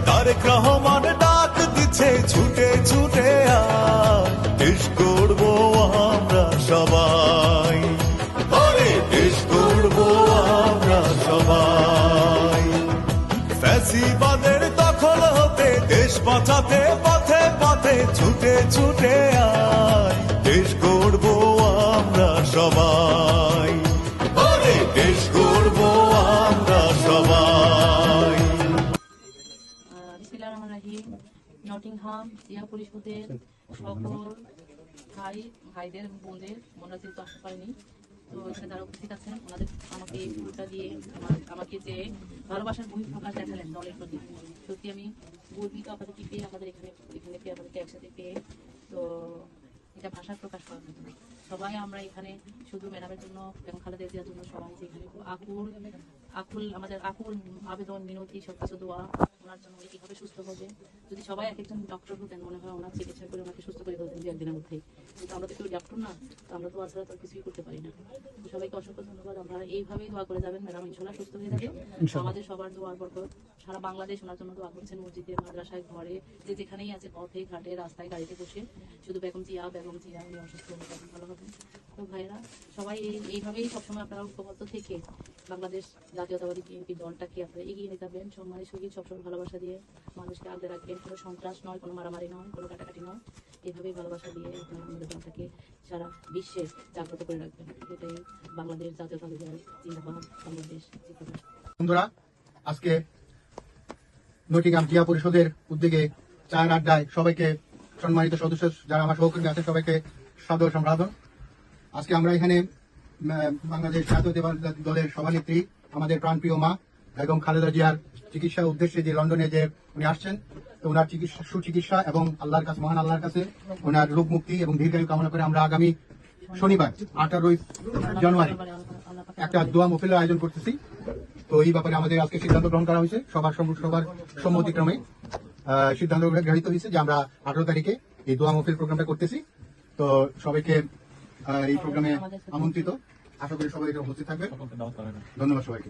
তারেক রহমান ডাক দিচ্ছে ছুটে ছুটে দেশ গড়বো আমরা সবাই, দেশ গড়বো আমরা সবাই। ফ্যাসিবাদের দখল হতে দেশ বাঁচাতে পথে পথে ছুটে ছুটে দেশ গড়বো আমরা সবাই, দেশ গড়বো আমরা সবাই। নটিংহাম জিয়া পরিষদের সকল ভাইদের বোনদের মনে তো আসতে পারেনি, তো এখানে যারা উপস্থিত আছেন ওনাদের আমাকে ফুলটা দিয়ে আমাকে যে ভালোবাসার বহিঃপ্রকাশ দেখালেন দলের প্রতি, সত্যি আমি গর্বিত আপনাদেরকে পেয়ে, আমাদের এখানে পেয়ে, আমাদেরকে একসাথে পেয়ে। তো এটা ভাষার প্রকাশ করার মতো না। সবাই আমরা এখানে শুধু ম্যাডামের জন্য এবং খালেদা জিয়ার জন্য সবাই যে এখানে আমাদের আকুল আবেদন মিনতি সব কিছু দোয়া ওনার জন্য কিভাবে সুস্থ হবে। যদি সবাই এক একজন ডক্টর হতেন মনে হয় ওনার চিকিৎসা করে ওনাকে সুস্থ করে ফেলতেন দু একদিনের মধ্যে, কিন্তু আমরা তো কেউ ডক্টর না, তো আমরা তো আসলে তো কিছুই করতে পারি না। সবাইকে অসংখ্য ধন্যবাদ। আমরা এইভাবেই দোয়া করে যাবেন, ম্যাডাম ইনশাল্লাহ সুস্থ হয়ে যাবে। আমাদের সবার দোয়ার বরকত সারা বাংলাদেশ ওনার জন্য দোয়া করছেন, মসজিদে মাদ্রাসায় ঘরে যে যেখানেই আছে, পথে ঘাটে রাস্তায় গাড়িতে বসে শুধু বেগম জিয়া উনি অসুস্থ হলে ভালো হবেন। তো ভাইরা সবাই এইভাবেই সবসময় আপনারা ঐক্যবদ্ধ থেকে বাংলাদেশ জাতীয়তাবাদী বিএনপি দলটাকে আপনারা এগিয়ে নিয়ে যাবেন, সম্মানের সহিত সবসময় ভালোবাসা দিয়ে মানুষকে আগলে রাখবেন। কোনো সন্ত্রাস নয়, কোনো মারামারি নয়, কোনো কাটাকাটি নয়, এভাবেই ভালোবাসা দিয়ে আপনারা আমাদের দলটাকে সারা বিশ্বে জাগ্রত করে রাখবেন। এটাই বাংলাদেশ জাতীয়তাবাদী দল জিন্দাবাদ, বাংলাদেশ জিন্দাবাদ। বন্ধুরা, আজকে নটিংহাম জিয়া পরিষদের উদ্যোগে চায়ের আড্ডায় সবাইকে সম্মানিত সদস্য যারা আমার সহকর্মী আছেন সবাইকে সাদর সম্রাধন। আজকে আমরা এখানে বাংলাদেশ জাতীয়তাবাদী দলের সভানেত্রী আমাদের প্রাণপ্রিয় মা এবং খালেদা জিয়ার চিকিৎসার উদ্দেশ্যে যে লন্ডনে যে উনি আসছেন, তো ওনার সুচিকিৎসা এবং আল্লাহর কাছে, মহান আল্লাহর কাছে ওনার রোগ মুক্তি এবং দীর্ঘায়ু কামনা করে আমরা আগামী শনিবার 18 জানুয়ারি একটা দোয়া মহফিলের আয়োজন করতেছি। তো এই ব্যাপারে আমাদের আজকে সিদ্ধান্ত গ্রহণ করা হয়েছে, সবার সম্মতিক্রমে সিদ্ধান্ত গৃহীত হয়েছে যে আমরা 18 তারিখে এই দোয়া মহফিল প্রোগ্রামটা করতেছি। তো সবাইকে এই প্রোগ্রামে আমন্ত্রিত, আশা করি সবাই উপস্থিত থাকবে। ধন্যবাদ সবাইকে।